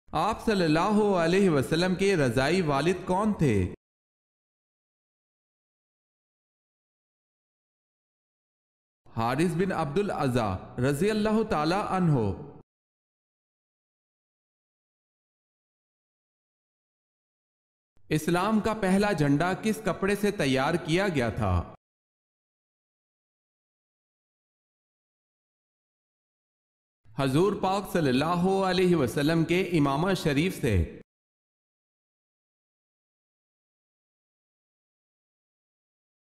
آپ صلی اللہ علیہ وسلم کے رضائی والد کون تھے؟ حارث بن عبد العزا رضی اللہ تعالی عنہ۔ اسلام کا پہلا جھنڈا کس کپڑے سے تیار کیا گیا تھا؟ حضور پاک صلی اللہ علیہ وسلم کے امامہ شریف سے۔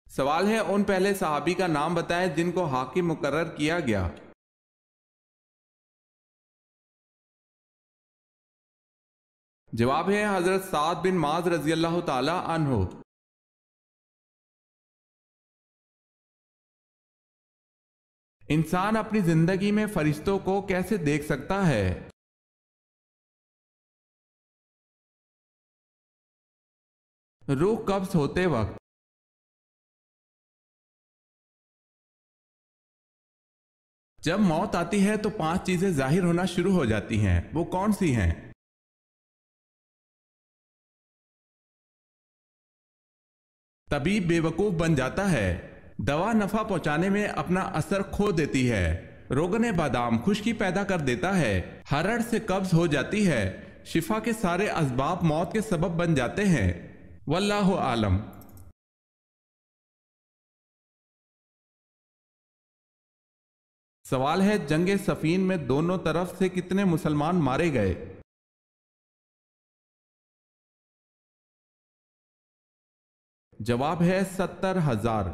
سوال ہے ان پہلے صحابی کا نام بتائیں جن کو حاکم مقرر کیا گیا۔ جواب ہے حضرت سعد بن معاذ رضی اللہ تعالی عنہ۔ انسان اپنی زندگی میں فرشتوں کو کیسے دیکھ سکتا ہے؟ روح قبض ہوتے وقت۔ جب موت آتی ہے تو 5 چیزیں ظاہر ہونا شروع ہو جاتی ہیں، وہ کون سی ہیں؟ طبیب بے وقوف بن جاتا ہے، دوا نفع پہنچانے میں اپنا اثر کھو دیتی ہے، روغن بادام خشکی پیدا کر دیتا ہے، ہرڑ سے قبض ہو جاتی ہے، شفا کے سارے اسباب موت کے سبب بن جاتے ہیں، واللہ عالم۔ سوال ہے جنگ صفین میں دونوں طرف سے کتنے مسلمان مارے گئے؟ جواب ہے 70,000۔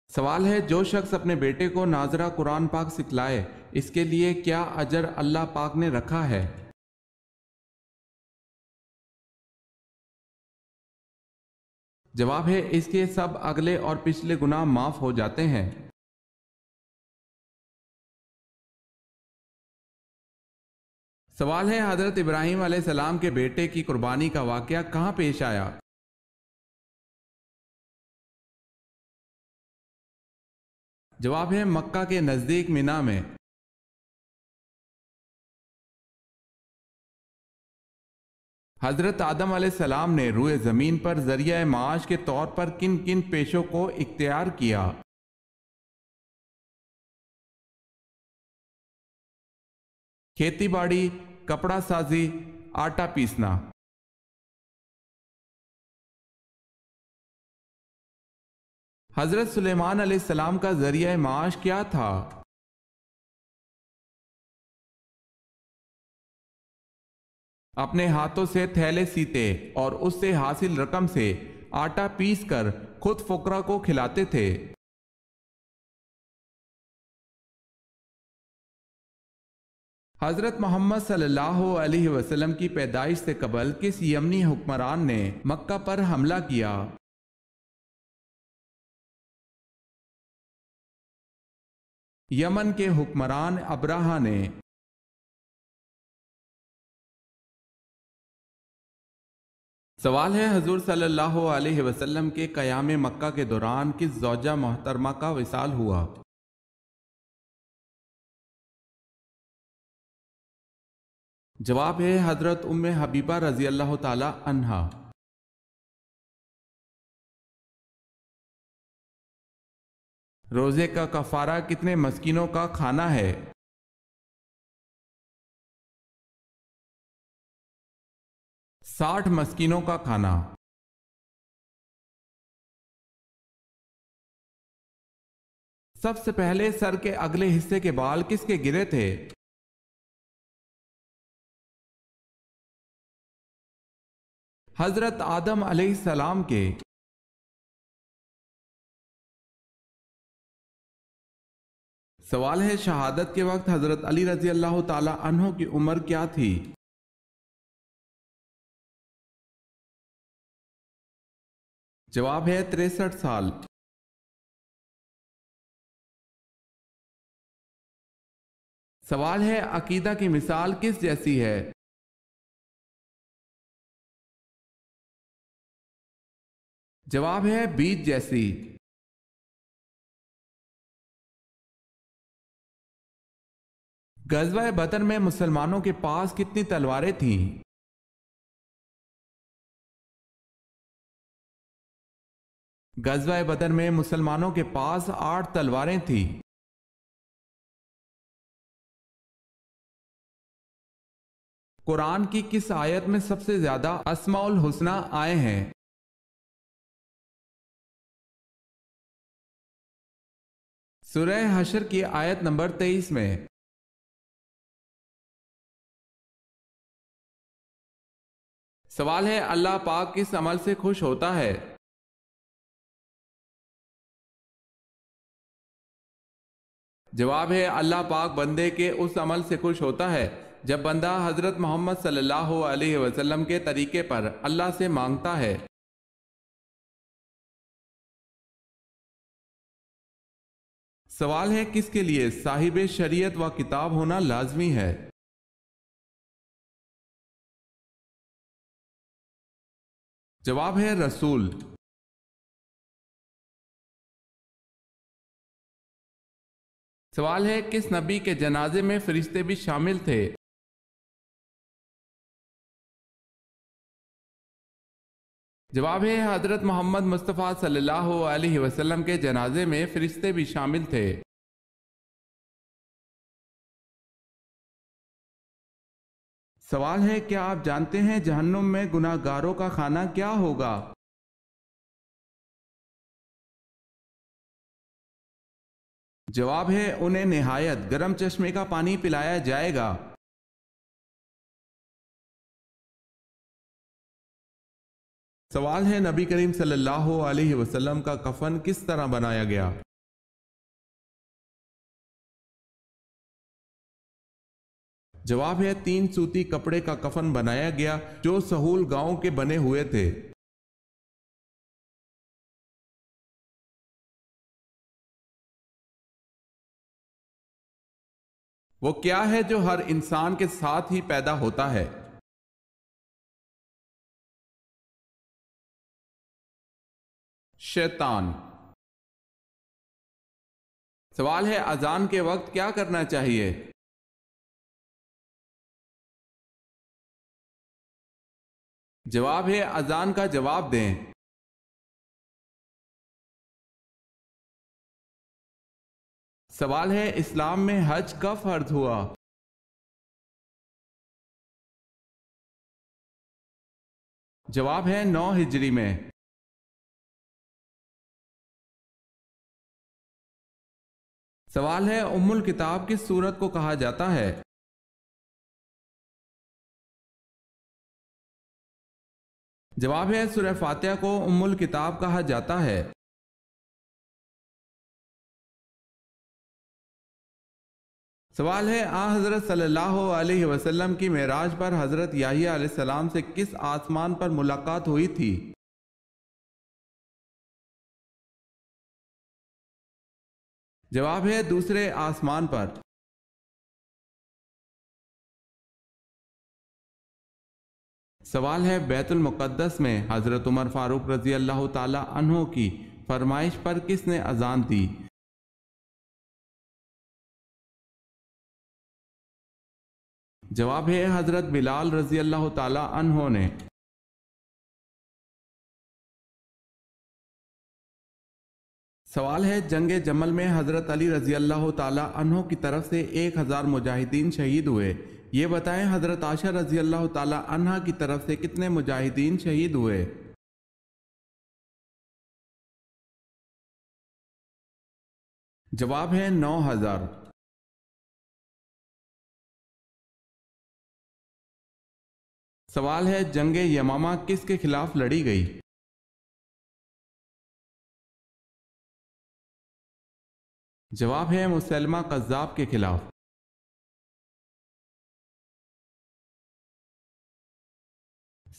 سوال ہے جو شخص اپنے بیٹے کو ناظرہ قرآن پاک سکھلائے اس کے لیے کیا اجر اللہ پاک نے رکھا ہے؟ جواب ہے اس کے سب اگلے اور پچھلے گناہ معاف ہو جاتے ہیں۔ سوال ہے حضرت ابراہیم علیہ السلام کے بیٹے کی قربانی کا واقعہ کہاں پیش آیا؟ جواب ہے مکہ کے نزدیک مینا میں۔ حضرت آدم علیہ السلام نے روئے زمین پر ذریعہ معاش کے طور پر کن کن پیشوں کو اختیار کیا؟ کھیتی باڑی، کپڑا سازی، آٹا پیسنا۔ حضرت سلیمان علیہ السلام کا ذریعہ معاش کیا تھا؟ اپنے ہاتھوں سے تھیلے سیتے اور اس سے حاصل رقم سے آٹا پیس کر خود فقراء کو کھلاتے تھے۔ حضرت محمد صلی اللہ علیہ وسلم کی پیدائش سے قبل کس یمنی حکمران نے مکہ پر حملہ کیا؟ یمن کے حکمران ابراہا نے۔ سوال ہے حضور صلی اللہ علیہ وسلم کے قیام مکہ کے دوران کس زوجہ محترمہ کا وصال ہوا؟ جواب ہے حضرت ام حبیبہ رضی اللہ تعالی عنہا۔ روزے کا کفارہ کتنے مسکینوں کا کھانا ہے؟ 60 مسکینوں کا کھانا۔ سب سے پہلے سر کے اگلے حصے کے بال کس کے گرے تھے؟ حضرت آدم علیہ السلام کے۔ سوال ہے شہادت کے وقت حضرت علی رضی اللہ تعالی عنہ کی عمر کیا تھی؟ جواب ہے 63 سال۔ سوال ہے عقیدہ کی مثال کس جیسی ہے؟ جواب ہے بیج جیسی۔ غزوہ بدر میں مسلمانوں کے پاس کتنی تلواریں تھیں؟ غزوہ بدر میں مسلمانوں کے پاس 8 تلواریں تھیں۔ قرآن کی کس آیت میں سب سے زیادہ اسماء الحسنی آئے ہیں؟ سورہ حشر کی آیت نمبر 23 میں۔ سوال ہے اللہ پاک کس عمل سے خوش ہوتا ہے؟ جواب ہے اللہ پاک بندے کے اس عمل سے خوش ہوتا ہے جب بندہ حضرت محمد صلی اللہ علیہ وسلم کے طریقے پر اللہ سے مانگتا ہے۔ سوال ہے کس کے لیے صاحب شریعت و کتاب ہونا لازمی ہے؟ جواب ہے رسول۔ سوال ہے کس نبی کے جنازے میں فرشتے بھی شامل تھے؟ جواب ہے حضرت محمد مصطفیٰ صلی اللہ علیہ وسلم کے جنازے میں فرشتے بھی شامل تھے۔ سوال ہے کیا آپ جانتے ہیں جہنم میں گناہ گاروں کا کھانا کیا ہوگا؟ جواب ہے انہیں نہایت گرم چشمے کا پانی پلایا جائے گا۔ سوال ہے نبی کریم صلی اللہ علیہ وسلم کا کفن کس طرح بنایا گیا؟ جواب ہے 3 سوتی کپڑے کا کفن بنایا گیا جو سہول گاؤں کے بنے ہوئے تھے۔ وہ کیا ہے جو ہر انسان کے ساتھ ہی پیدا ہوتا ہے؟ شیطان۔ سوال ہے اذان کے وقت کیا کرنا چاہیے؟ جواب ہے اذان کا جواب دیں۔ سوال ہے اسلام میں حج کب فرض ہوا؟ جواب ہے 9 ہجری میں۔ سوال ہے ام الکتاب کس سورت کو کہا جاتا ہے؟ جواب ہے سورہ فاتحہ کو ام الکتاب کہا جاتا ہے۔ سوال ہے حضرت صلی اللہ علیہ وسلم کی معراج پر حضرت یحییٰ علیہ السلام سے کس آسمان پر ملاقات ہوئی تھی؟ جواب ہے دوسرے آسمان پر۔ سوال ہے بیت المقدس میں حضرت عمر فاروق رضی اللہ تعالی عنہ کی فرمائش پر کس نے اذان دی؟ جواب ہے حضرت بلال رضی اللہ تعالی عنہ نے۔ سوال ہے جنگ جمل میں حضرت علی رضی اللہ تعالی عنہ کی طرف سے 1000 مجاہدین شہید ہوئے، یہ بتائیں حضرت عائشہ رضی اللہ تعالی عنہ کی طرف سے کتنے مجاہدین شہید ہوئے؟ جواب ہے 9000۔ سوال ہے جنگ یمامہ کس کے خلاف لڑی گئی؟ جواب ہے مسلمہ کذاب کے خلاف۔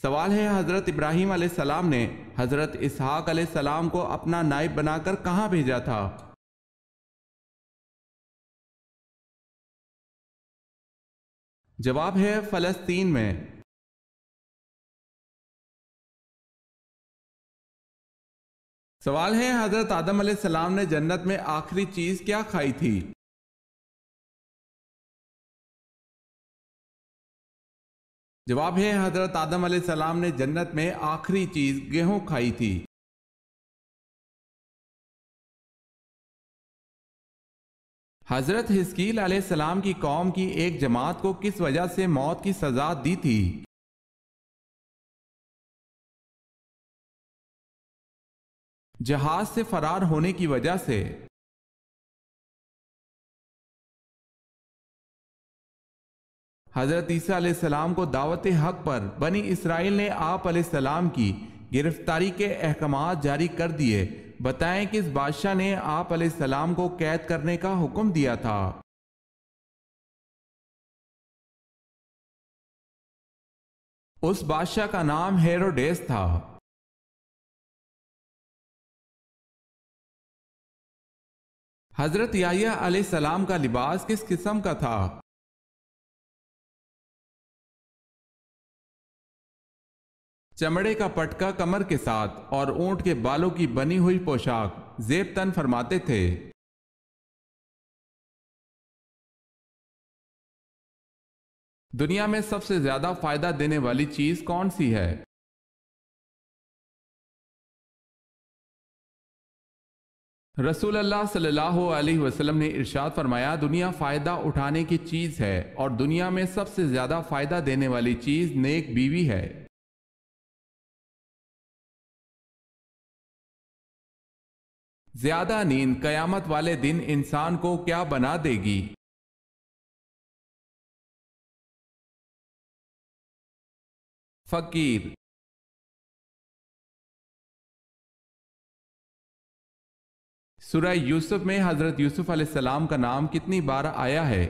سوال ہے حضرت ابراہیم علیہ السلام نے حضرت اسحاق علیہ السلام کو اپنا نائب بنا کر کہاں بھیجا تھا؟ جواب ہے فلسطین میں۔ سوال ہے حضرت آدم علیہ السلام نے جنت میں آخری چیز کیا کھائی تھی؟ جواب ہے حضرت آدم علیہ السلام نے جنت میں آخری چیز گیہوں کھائی تھی۔ حضرت حزقیل علیہ السلام کی قوم کی ایک جماعت کو کس وجہ سے موت کی سزا دی تھی؟ جہاز سے فرار ہونے کی وجہ سے۔ حضرت عیسیٰ علیہ السلام کو دعوت حق پر بنی اسرائیل نے آپ علیہ السلام کی گرفتاری کے احکامات جاری کر دیے۔ بتائیں کس بادشاہ نے آپ علیہ السلام کو قید کرنے کا حکم دیا تھا؟ اس بادشاہ کا نام ہیروڈیس تھا۔ حضرت یحییٰ علیہ السلام کا لباس کس قسم کا تھا؟ چمڑے کا پٹکا کمر کے ساتھ اور اونٹ کے بالوں کی بنی ہوئی پوشاک زیب تن فرماتے تھے۔ دنیا میں سب سے زیادہ فائدہ دینے والی چیز کون سی ہے؟ رسول اللہ صلی اللہ علیہ وسلم نے ارشاد فرمایا، دنیا فائدہ اٹھانے کی چیز ہے اور دنیا میں سب سے زیادہ فائدہ دینے والی چیز نیک بیوی ہے۔ زیادہ نیند قیامت والے دن انسان کو کیا بنا دے گی؟ فقیر۔ سورہ یوسف میں حضرت یوسف علیہ السلام کا نام کتنی بار آیا ہے؟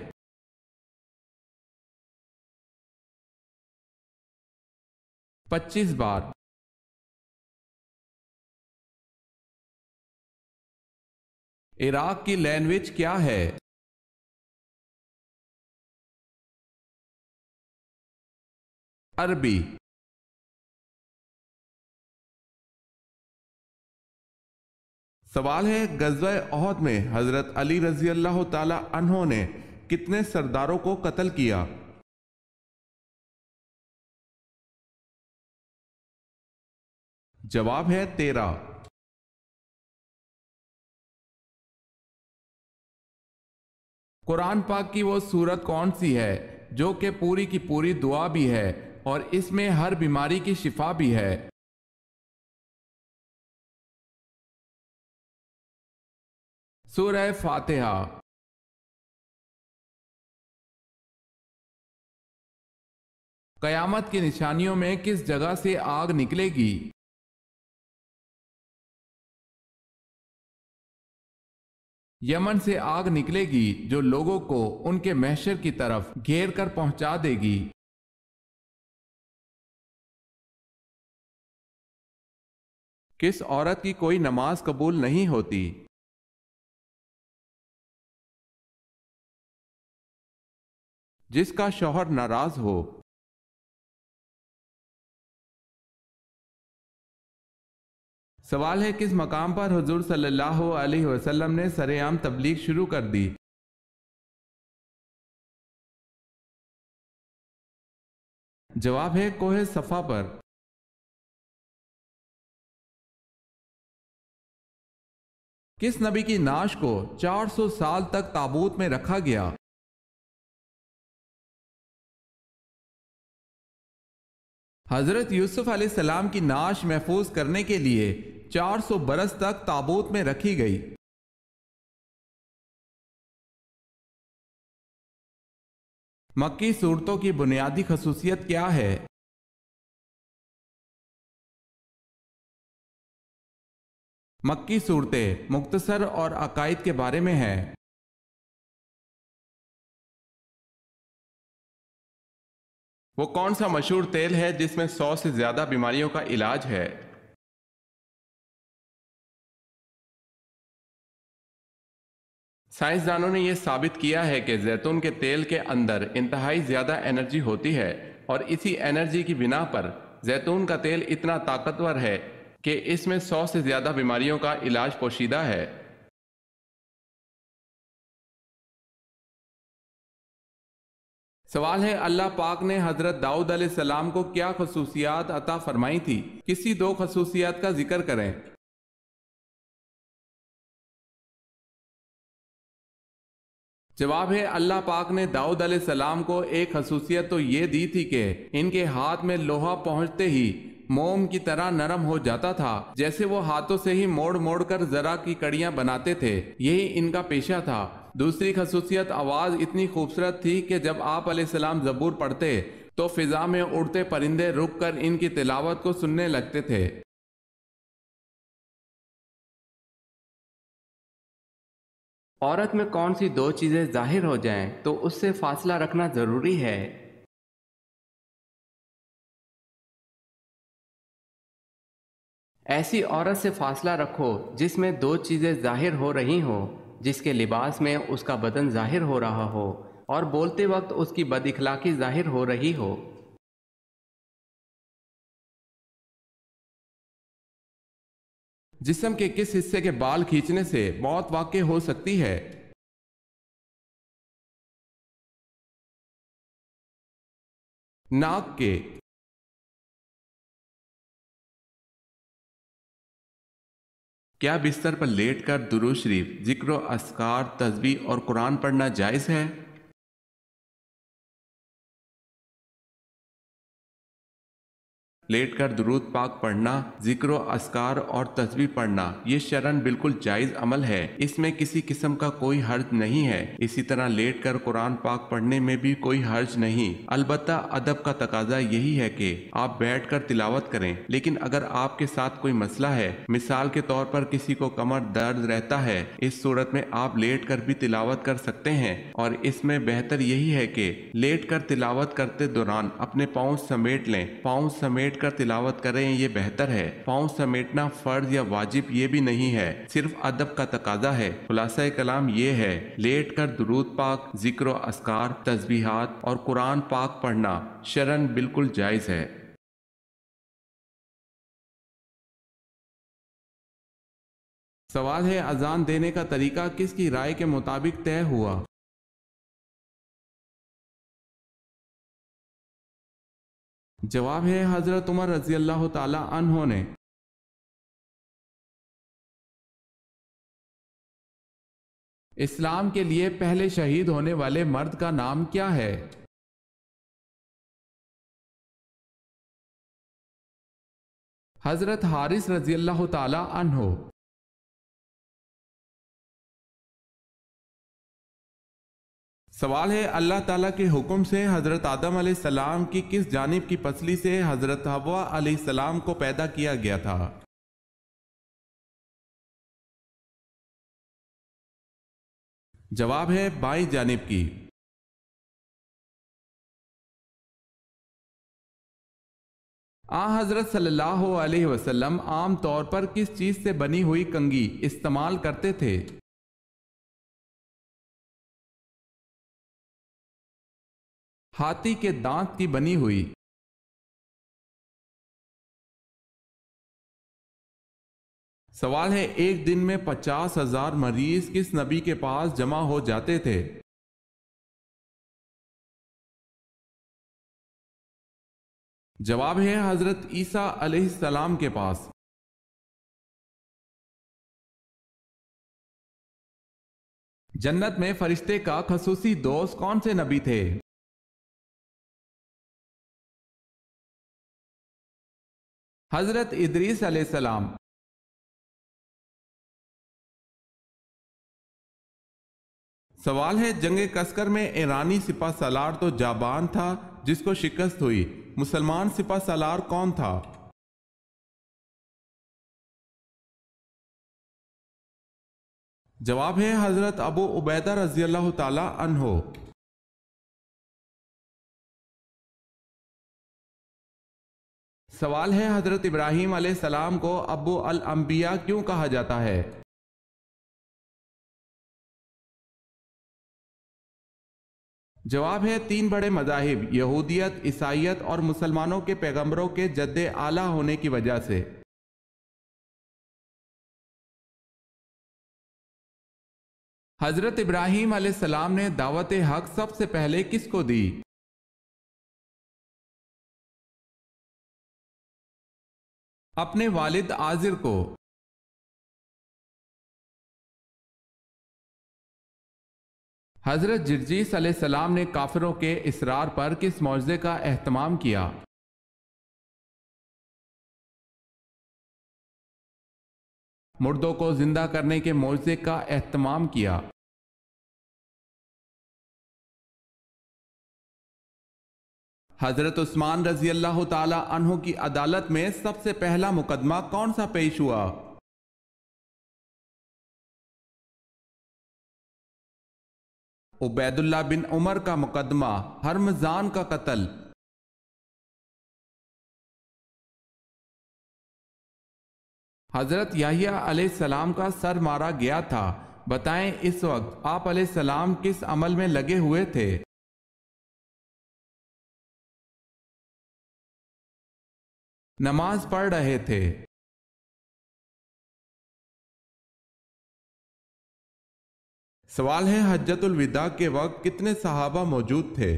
25 بار۔ عراق کی لینگویج کیا ہے؟ عربی۔ سوال ہے، غزوہ احد میں حضرت علی رضی اللہ تعالی عنہ نے کتنے سرداروں کو قتل کیا؟ جواب ہے 13۔ قرآن پاک کی وہ سورت کون سی ہے جو کہ پوری کی پوری دعا بھی ہے اور اس میں ہر بیماری کی شفا بھی ہے؟ سورہ فاتحہ۔ قیامت کی نشانیوں میں کس جگہ سے آگ نکلے گی؟ یمن سے آگ نکلے گی جو لوگوں کو ان کے محشر کی طرف گھیر کر پہنچا دے گی۔ کس عورت کی کوئی نماز قبول نہیں ہوتی؟ جس کا شوہر ناراض ہو۔ سوال ہے، کس مقام پر حضور صلی اللہ علیہ وسلم نے سر عام تبلیغ شروع کر دی؟ جواب ہے کوہ صفا پر۔ کس نبی کی نعش کو 400 سال تک تابوت میں رکھا گیا؟ حضرت یوسف علیہ السلام کی نعش محفوظ کرنے کے لیے 400 برس تک تابوت میں رکھی گئی۔ مکی صورتوں کی بنیادی خصوصیت کیا ہے؟ مکی صورتیں مختصر اور عقائد کے بارے میں ہیں۔ وہ کون سا مشہور تیل ہے جس میں 100 سے زیادہ بیماریوں کا علاج ہے؟ سائنسدانوں نے یہ ثابت کیا ہے کہ زیتون کے تیل کے اندر انتہائی زیادہ انرجی ہوتی ہے اور اسی انرجی کی بنا پر زیتون کا تیل اتنا طاقتور ہے کہ اس میں 100 سے زیادہ بیماریوں کا علاج پوشیدہ ہے۔ سوال ہے اللہ پاک نے حضرت داؤد علیہ السلام کو کیا خصوصیات عطا فرمائی تھی؟ کسی 2 خصوصیات کا ذکر کریں۔ جواب ہے اللہ پاک نے داؤد علیہ السلام کو ایک خصوصیت تو یہ دی تھی کہ ان کے ہاتھ میں لوہا پہنچتے ہی موم کی طرح نرم ہو جاتا تھا، جیسے وہ ہاتھوں سے ہی موڑ موڑ کر زرہ کی کڑیاں بناتے تھے، یہی ان کا پیشہ تھا۔ دوسری خصوصیت آواز اتنی خوبصورت تھی کہ جب آپ علیہ السلام زبور پڑھتے تو فضا میں اڑتے پرندے رک کر ان کی تلاوت کو سننے لگتے تھے۔ عورت میں کون سی 2 چیزیں ظاہر ہو جائیں تو اس سے فاصلہ رکھنا ضروری ہے؟ ایسی عورت سے فاصلہ رکھو جس میں 2 چیزیں ظاہر ہو رہی ہوں، جس کے لباس میں اس کا بدن ظاہر ہو رہا ہو اور بولتے وقت اس کی بد اخلاقی ظاہر ہو رہی ہو۔ جسم کے کس حصے کے بال کھینچنے سے موت واقع ہو سکتی ہے؟ ناک کے۔ کیا بستر پر لیٹ کر درود شریف، ذکر و اذکار، تسبیح اور قرآن پڑھنا جائز ہے؟ لیٹ کر درود پاک پڑھنا، ذکر و اذکار اور تسبیح پڑھنا یہ شرعاً بالکل جائز عمل ہے، اس میں کسی قسم کا کوئی حرج نہیں ہے۔ اسی طرح لیٹ کر قرآن پاک پڑھنے میں بھی کوئی حرج نہیں، البتہ ادب کا تقاضا یہی ہے کہ آپ بیٹھ کر تلاوت کریں، لیکن اگر آپ کے ساتھ کوئی مسئلہ ہے، مثال کے طور پر کسی کو کمر درد رہتا ہے، اس صورت میں آپ لیٹ کر بھی تلاوت کر سکتے ہیں، اور اس میں بہتر یہی ہے کہ لیٹ کر تلاوت کرتے دوران اپنے پاؤں سمیٹ لیں، پاؤں سمیٹ کر تلاوت کریں، یہ بہتر ہے۔ پاؤں سمیٹنا فرض یا واجب یہ بھی نہیں ہے، صرف ادب کا تقاضا ہے۔ خلاصہ کلام یہ ہے، لیٹ کر درود پاک، ذکر و اذکار، تسبیحات اور قرآن پاک پڑھنا شرعاً بالکل جائز ہے۔ سوال ہے اذان دینے کا طریقہ کس کی رائے کے مطابق طے ہوا؟ جواب ہے حضرت عمر رضی اللہ تعالی عنہ نے۔ اسلام کے لیے پہلے شہید ہونے والے مرد کا نام کیا ہے؟ حضرت حارث رضی اللہ تعالی عنہ۔ سوال ہے اللہ تعالیٰ کے حکم سے حضرت آدم علیہ السلام کی کس جانب کی پسلی سے حضرت حوا علیہ السلام کو پیدا کیا گیا تھا؟ جواب ہے بائیں جانب کی۔ حضرت صلی اللہ علیہ وسلم عام طور پر کس چیز سے بنی ہوئی کنگھی استعمال کرتے تھے؟ ہاتھی کے دانت کی بنی ہوئی۔ سوال ہے ایک دن میں 50,000 مریض کس نبی کے پاس جمع ہو جاتے تھے؟ جواب ہے حضرت عیسیٰ علیہ السلام کے پاس۔ جنت میں فرشتے کا خصوصی دوست کون سے نبی تھے؟ حضرت ادریس علیہ السلام۔ سوال ہے جنگ کسکر میں ایرانی سپہ سالار تو جابان تھا جس کو شکست ہوئی، مسلمان سپہ سالار کون تھا؟ جواب ہے حضرت ابو عبیدہ رضی اللہ تعالی عنہ۔ سوال ہے حضرت ابراہیم علیہ السلام کو ابو الانبیاء کیوں کہا جاتا ہے؟ جواب ہے 3 بڑے مذاہب یہودیت، عیسائیت اور مسلمانوں کے پیغمبروں کے جد اعلیٰ ہونے کی وجہ سے۔ حضرت ابراہیم علیہ السلام نے دعوت حق سب سے پہلے کس کو دی؟ اپنے والد عازر کو حضرت جرجیس علیہ السلام نے کافروں کے اصرار پر کس معجزے کا اہتمام کیا؟ مردوں کو زندہ کرنے کے معجزے کا اہتمام کیا۔ حضرت عثمان رضی اللہ تعالی عنہ کی عدالت میں سب سے پہلا مقدمہ کون سا پیش ہوا؟ عبید اللہ بن عمر کا مقدمہ، ہرمزان کا قتل۔ حضرت یحییٰ علیہ السلام کا سر مارا گیا تھا، بتائیں اس وقت آپ علیہ السلام کس عمل میں لگے ہوئے تھے؟ نماز پڑھ رہے تھے۔ سوال ہے حجۃ الوداع کے وقت کتنے صحابہ موجود تھے؟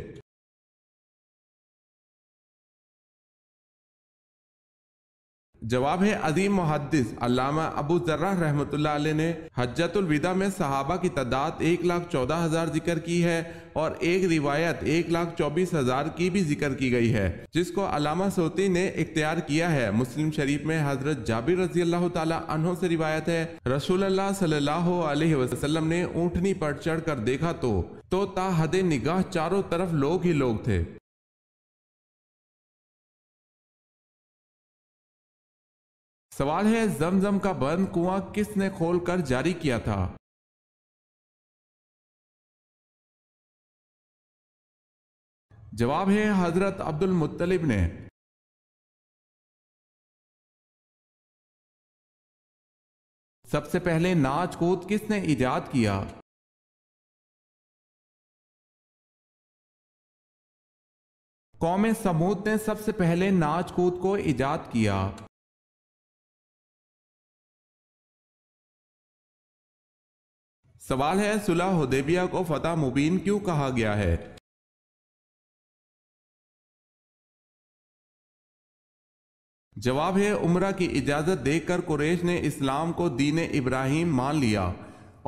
جواب ہے عظیم محدث علامہ ابو ذرہ رحمۃ اللہ علیہ نے حجۃ الوداع میں صحابہ کی تعداد 1,14,000 ذکر کی ہے، اور ایک روایت 1,24,000 کی بھی ذکر کی گئی ہے، جس کو علامہ سیوطی نے اختیار کیا ہے۔ مسلم شریف میں حضرت جابر رضی اللہ تعالی عنہ سے روایت ہے، رسول اللہ صلی اللہ علیہ وسلم نے اونٹنی پر چڑھ کر دیکھا تو تا حد نگاہ چاروں طرف لوگ ہی لوگ تھے۔ سوال ہے زمزم کا بند کنواں کس نے کھول کر جاری کیا تھا؟ جواب ہے حضرت عبد المطلب نے۔ سب سے پہلے ناچ کود کس نے ایجاد کیا؟ قوم سمود نے سب سے پہلے ناچ کود کو ایجاد کیا۔ سوال ہے صلح حدیبیہ کو فتح مبین کیوں کہا گیا ہے؟ جواب ہے عمرہ کی اجازت دے کر قریش نے اسلام کو دین ابراہیم مان لیا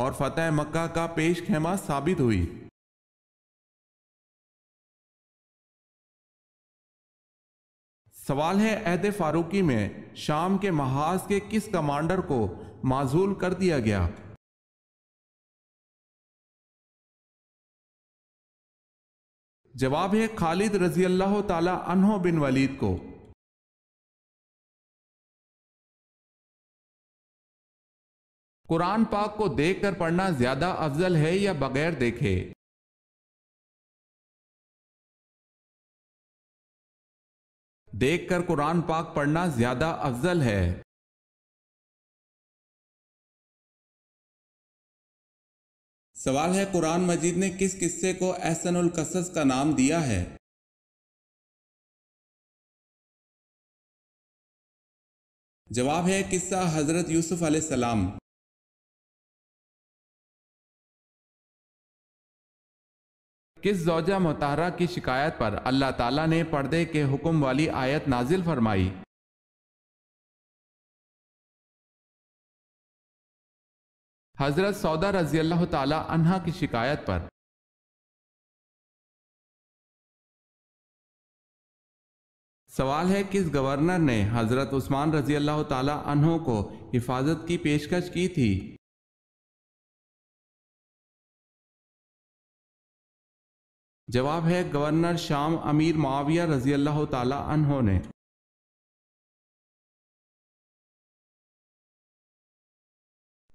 اور فتح مکہ کا پیش خیمہ ثابت ہوئی۔ سوال ہے عہد فاروقی میں شام کے محاذ کے کس کمانڈر کو معزول کر دیا گیا؟ جواب ہے خالد رضی اللہ تعالی عنہ بن ولید کو۔ قرآن پاک کو دیکھ کر پڑھنا زیادہ افضل ہے یا بغیر دیکھے؟ دیکھ کر قرآن پاک پڑھنا زیادہ افضل ہے۔ سوال ہے قرآن مجید نے کس قصے کو احسن القصص کا نام دیا ہے؟ جواب ہے قصہ حضرت یوسف علیہ السلام۔ کس زوجہ مطہرہ کی شکایت پر اللہ تعالیٰ نے پردے کے حکم والی آیت نازل فرمائی؟ حضرت سودا رضی اللہ تعالی عنہا کی شکایت پر۔ سوال ہے کس گورنر نے حضرت عثمان رضی اللہ تعالی عنہ کو حفاظت کی پیشکش کی تھی؟ جواب ہے گورنر شام امیر معاویہ رضی اللہ تعالی عنہ نے۔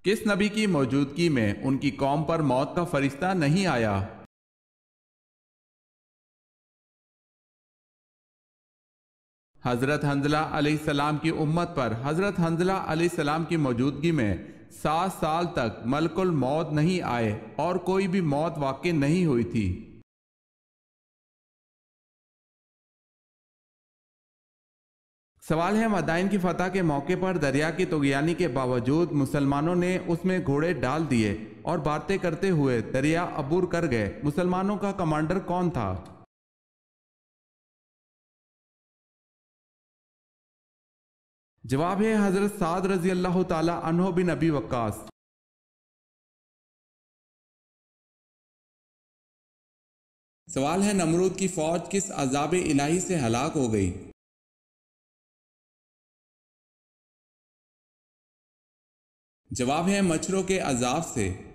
کس نبی کی موجودگی میں ان کی قوم پر موت کا فرشتہ نہیں آیا؟ حضرت حنظلہ علیہ السلام کی امت پر حضرت حنظلہ علیہ السلام کی موجودگی میں 7 سال تک ملک الموت نہیں آئے اور کوئی بھی موت واقع نہیں ہوئی تھی۔ سوال ہے مدائن کی فتح کے موقع پر دریا کی طغیانی کے باوجود مسلمانوں نے اس میں گھوڑے ڈال دیے اور باتیں کرتے ہوئے دریا عبور کر گئے، مسلمانوں کا کمانڈر کون تھا؟ جواب ہے حضرت سعد رضی اللہ تعالی عنہ بن ابی وقاص۔ سوال ہے نمرود کی فوج کس عذاب الہی سے ہلاک ہو گئی؟ جواب ہے مچھروں کے عذاب سے۔